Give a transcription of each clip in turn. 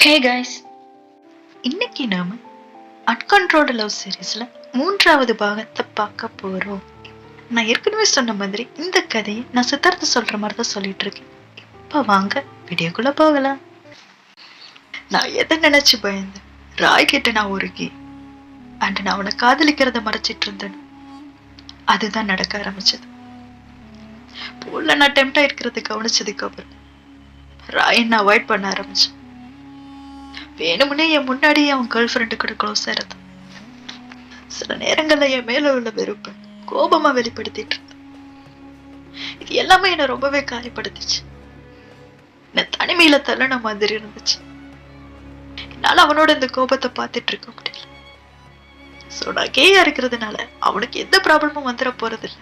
Hey guys, இன்னைக்கு நாம uncontrolled love சீரீஸ்ல 3வது பாகத்தை பார்க்க போறோம். நான் ஏற்கனவே சொன்ன மாதிரி இந்த கதையை நான் சித்தார்த்த சொல்ற மாதிரி தான் சொல்லிட்டு இருக்கேன். இப்ப வாங்க வீடியோக்குள்ள போகலாம். நான் எதை நினைச்சு பயந்தேன், ராய் கிட்ட நான் உருகி அண்ட் நான் அவனை காதலிக்கிறத மறைச்சிட்டு இருந்தேன். அதுதான் நடக்க ஆரம்பிச்சது. போல நான் டெம்ட் ஆயிருக்கிறது கவனிச்சதுக்கு அப்புறம் ராயை நான் அவாய்ட் பண்ண ஆரம்பிச்சேன். வேணும்னே என் முன்னாடியே அவன் கேர்ள் ஃப்ரெண்டு கூட க்ளோஸா இருந்தான். சில நேரங்கள்ல என் மேல உள்ள வெறுப்பு கோபமா வெளிப்படுத்திட்டு இருந்தேன். இது எல்லாமே என்ன ரொம்பவே காயப்படுத்துச்சு. என்ன தனிமையில தள்ளன மாதிரி இருந்துச்சு. என்னால அவனோட இந்த கோபத்தை பார்த்துட்டு இருக்க முடியல. சோ நான் கேயா இருக்கிறதுனால அவனுக்கு எந்த ப்ராப்ளமும் வந்துட போறது இல்லை.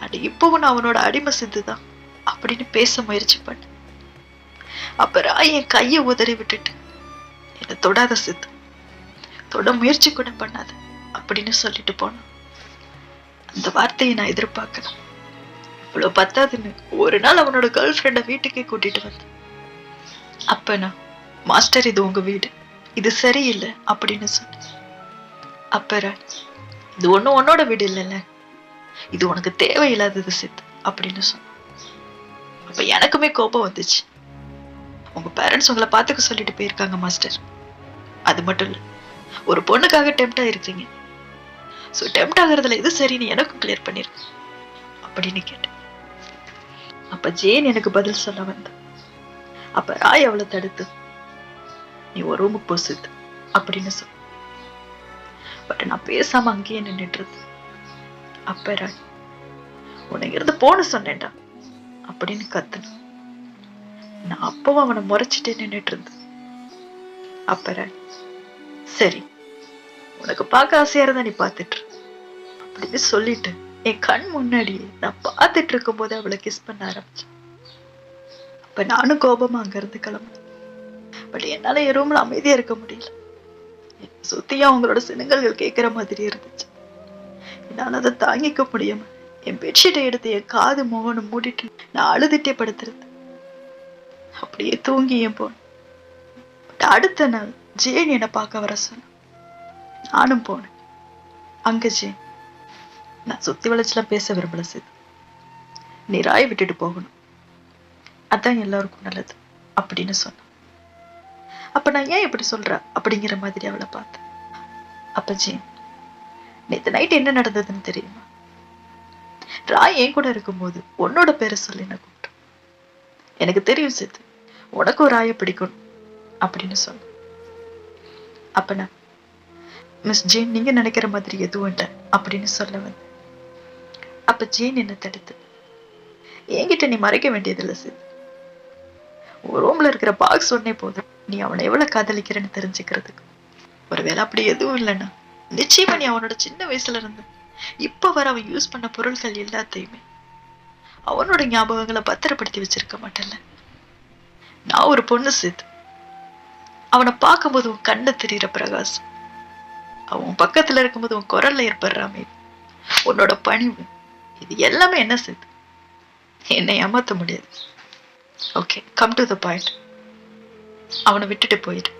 அண்ட் இப்பவும் நான் அவனோட அடிமை சிந்துதான் அப்படின்னு பேச முயற்சி பண்ணேன். அப்ப ராய் என் கையை உதறி விட்டுட்டு, என்னை தொடாத சித்து, தொட முயற்சி கூட பண்ணாத அப்படின்னு சொல்லிட்டு போனான். அந்த வார்த்தையை நான் எதிர்பார்க்கல. இவ்வளவு பத்தாதுன்னு ஒரு நாள் அவனோட கேர்ள் ஃப்ரெண்ட வீட்டுக்கே கூட்டிட்டு வந்தேன். அப்ப நான், மாஸ்டர் இது உங்க வீடு, இது சரியில்லை அப்படின்னு சொன்னேன். அப்ப இது ஒண்ணும் உன்னோட வீடு இல்லைல்ல, இது உனக்கு தேவையில்லாதது சித்து அப்படின்னு சொன்னான். அப்ப எனக்குமே கோபம் வந்துச்சு. உங்க பேரண்ட்ஸ் உங்களை பாத்துக்க சொல்லிட்டு போயிருக்காங்க மாஸ்டர். அது மட்டும் இல்ல, ஒரு பொண்ணுக்காக டெம்ட் ஆயிருக்கீங்க. சோ டெம்ட் ஆகுறதுல எது சரின்னு எனக்கும் கிளியர் பண்ணிருக்கு அப்படின்னு கேட்டேன். அப்ப ஜேன் எனக்கு பதில் சொல்ல வந்த. அப்ப ராய் அவளை தடுத்து, நீ ஒரு ரூமுக்கு போசுது அப்படின்னு சொன்ன. பட் நான் பேசாம அங்கேயே நின்றுட்டு இருந்தேன். அப்ப ராய், உன்னை இருந்து போன சொன்னேன்டா அப்படின்னு கத்துன. நான் அப்பவும் அவனை முறைச்சிட்டே நின்றுட்டு இருந்தேன். அப்ப ராய், சரி உனக்கு பார்க்க ஆசையா இருந்தா நீ பாத்துட்டு அப்படின்னு சொல்லிட்டு என் கண் முன்னாடியே நான் பார்த்துட்டு இருக்கும் போது அவளை கிஸ் பண்ண ஆரம்பிச்சேன். அப்ப நானும் கோபமா அங்க இருந்து கிளம்புனேன். பட் என்னால என் ரூம்ல அமைதியா இருக்க முடியல. சுத்தியும் அவங்களோட சினுங்கல்கள் கேட்கிற மாதிரி இருந்துச்சு. என்னால அதை தாங்கிக்க முடியாம என் பெட்ஷீட்டை எடுத்து என் காது முகன்னு மூடிட்டு நான் அழுதுட்டே படுத்துருந்தேன். அப்படியே தூங்கியும் போனேன். அடுத்த நாள் ஜேன் என்னை பார்க்க வர சொன்ன. நானும் போனேன். அங்க ஜேன், நான் சுத்தி வளைச்சுலாம் பேச விரும்பல சித், நீ ராய் விட்டுட்டு போகணும், அதான் எல்லாருக்கும் நல்லது அப்படின்னு சொன்ன. அப்ப நான் ஏன் இப்படி சொல்ற அப்படிங்கிற மாதிரி அவளை பார்த்தேன். அப்ப ஜேன், நேத்து நைட் என்ன நடந்ததுன்னு தெரியுமா? ராய் என் கூட இருக்கும்போது உன்னோட பேரை சொல்லி நான் கூப்பிட்டேன். எனக்கு தெரியும் சித், உனக்கும் ராய பிடிக்கணும் அப்படின்னு சொன்ன. அப்ப நான், மிஸ் ஜேன், நீங்க நினைக்கிற மாதிரி எதுவும் இல்லை அப்படின்னு சொல்ல வந்தேன். அப்ப ஜேன் என்ன தடுத்து, என்கிட்ட நீ மறைக்க வேண்டியதில்லை சித், ஒரு ரூம்ல இருக்கிற பாக்ஸ் ஒன்னே போதும் நீ அவனை எவ்வளவு காதலிக்கிறன்னு தெரிஞ்சுக்கிறதுக்கு. ஒருவேளை அப்படி எதுவும் இல்லைன்னா நிச்சயமா நீ அவனோட சின்ன வயசுல இருந்து இப்ப வர அவன் யூஸ் பண்ண பொருட்கள் எல்லாத்தையுமே அவனோட ஞாபகங்களை பத்திரப்படுத்தி வச்சிருக்க மாட்டேன்ல. நான் ஒரு பொண்ணு சித், அவனை பார்க்கும்போது உன் கண்ணு தெரியுற பிரகாசம், அவன் பக்கத்துல இருக்கும்போது உன் குரல்ல ஏற்படுற அமைதி, உன்னோட பணிவு, இது எல்லாமே என்ன சித், என்னை ஏமாத்த முடியாது. Okay, come to the point. அவனை விட்டுட்டு போயிடு.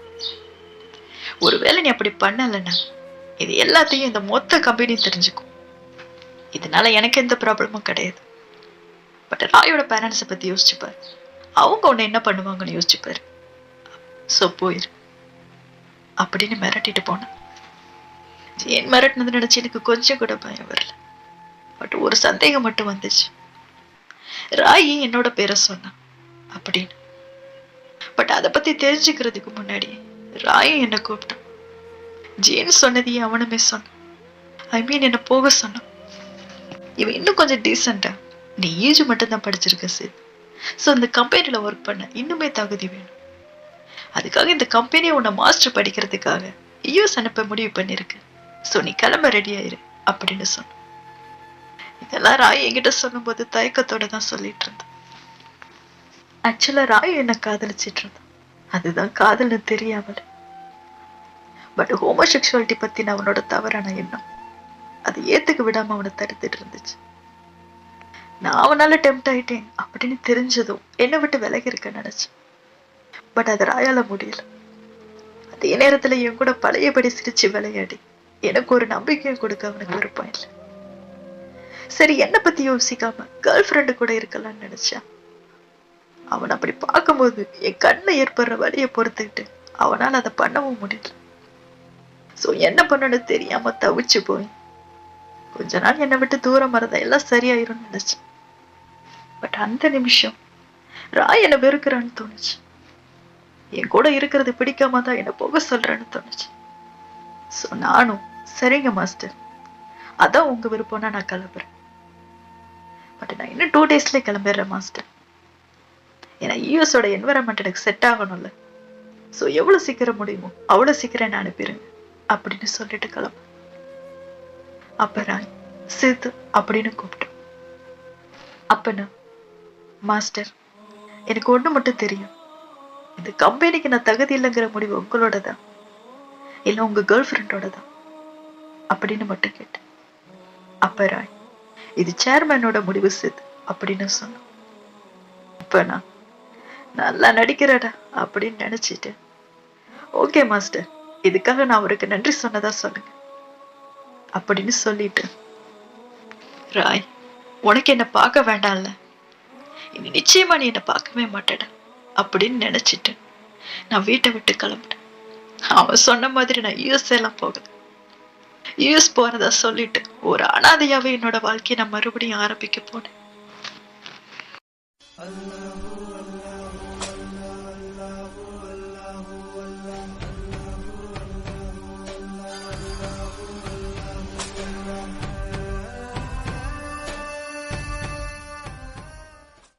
ஒருவேளை நீ அப்படி பண்ணலன்னா இது எல்லாத்தையும் இந்த மொத்த கம்பெனியும் தெரிஞ்சுக்கும். இதனால எனக்கு எந்த ப்ராப்ளமும் கிடையாது. பட் ராயோட பேரண்ட்ஸை பத்தி யோசிச்சுப்பாரு, அவங்க உன்னை என்ன பண்ணுவாங்கன்னு யோசிச்சுப்பாரு. சோ போயிரு அப்படின்னு மிரட்டிட்டு போனேன். ஏன் மிரட்டினது நினைச்சு எனக்கு கொஞ்சம் கூட பயம் வரல. பட் ஒரு சந்தேகம் மட்டும் வந்துச்சு, ராயி என்னோட பேரை சொன்னான் அப்படின்னு. பட் அதை பத்தி தெரிஞ்சுக்கிறதுக்கு முன்னாடி ராயும் என்ன கூப்பிட்டான். ஜேன் சொன்னதையும் அவனுமே சொன்னான். ஐ மீன் என்ன போக சொன்னான். இவன் இன்னும் கொஞ்சம் டீசெண்டா, நீ ஈஜு மட்டும் தான் படிச்சிருக்க சித், சோ இந்த கம்பெனில ஒர்க் பண்ண இன்னுமே தகுதி வேணும். அதுக்காக இந்த கம்பெனியை உன்னை மாஸ்டர் படிக்கிறதுக்காக யூஎஸ் அனுப்ப முடிவு பண்ணிருக்கு. சோ நீ கிளம்ப ரெடி ஆயிரு அப்படின்னு சொன்ன. இதெல்லாம் ராய் என்கிட்ட சொல்லும் போது தயக்கத்தோட தான் சொல்லிட்டு இருந்தான். ஆக்சுவலா ராய் என்ன காதலிச்சிட்டு இருந்தான், அதுதான் காதல்னு தெரியாமல. பட் ஹோமோசெக்சுவாலிட்டி பத்தி நான் அவனோட தவறான எண்ணம் அதை ஏத்துக்க விடாம அவனை தடுத்துட்டு இருந்துச்சு. நான் அவனால டெம்ட் ஆயிட்டேன் அப்படின்னு தெரிஞ்சதும் என்னை விட்டு விலகி இருக்க நினைச்சேன். பட் அது ராயால முடியல. அதே நேரத்துல என் கூட பழையபடி சிரிச்சு விளையாடி எனக்கு ஒரு நம்பிக்கையும் கொடுக்க அவனுக்கு விருப்பம் இல்லை. சரி, என்னை பத்தி யோசிக்காம கேர்ள் ஃப்ரெண்டு கூட இருக்கலாம்னு நினைச்சா, அவன் அப்படி பார்க்கும்போது என் கண்ணுல ஏற்படுற வலியை பொறுத்துக்கிட்டு அவனால அதை பண்ணவும் முடியல. சோ என்ன பண்ணணும்னு தெரியாம தவிச்சு போய் கொஞ்ச நாள் என்னை விட்டு தூரம் வரதா எல்லாம் சரியாயிரும்னு நினைச்சேன். பட் அந்த நிமிஷம் ராய் என்ன வெறுக்கிறான்னு தோணுச்சு. என் கூட இருக்கிறது பிடிக்காம தான் என்ன போக சொல்றேன்னு தோணுச்சு. சோ நானும் சரிங்க மாஸ்டர், அதான் உங்க விருப்பம்னா நான் கிளம்புறேன். பட் நான் இன்னும் 2 daysல கிளம்பிடுறேன் மாஸ்டர். ஏன்னா யூஎஸோட என்வரன்மெண்ட் எனக்கு செட் ஆகணும்ல. சோ எவ்வளவு சீக்கிரம் முடியுமோ அவ்வளவு சீக்கிரம் என்ன அனுப்பிடுங்க அப்படின்னு சொல்லிட்டு கிளம்பு. அப்ப ராய் சித்து அப்படின்னு கூப்பிட்டோம். அப்ப நான், மாஸ்டர், எனக்கு ஒண்ணு மட்டும் தெரியும். இந்த கம்பெனிக்கு நான் தகுதி இல்லைங்கிற முடிவு உங்களோட தான் இல்ல உங்க கேர்ள் ஃப்ரெண்டோட தான் அப்படின்னு மட்டும் கேட்டேன். அப்ப ராய், இது சேர்மேனோட முடிவு சித்து அப்படின்னு சொன்னோம். அப்ப நான், நல்லா நடிக்கிறடா அப்படின்னு நினைச்சிட்டு, ஓகே மாஸ்டர், இதுக்காக நான் அவருக்கு நன்றி சொன்னதா சொல்லுங்க அப்படின்னு சொல்லிட்டு, ராய், உனக்கு என்ன பார்க்க வேண்டாம்ல, இனி நிச்சயமா நீ என்ன பார்க்கவே மாட்டேடா அப்படின்னு நினைச்சிட்டு நான் வீட்டை விட்டு கிளம்பிட்டேன். அவன் சொன்ன மாதிரி நான் யூஎஸ் எல்லாம் போகல. யூஎஸ் போறதா சொல்லிட்டு ஒரு அனாதையாவே என்னோட வாழ்க்கையை நான் மறுபடியும் ஆரம்பிக்க போனேன்.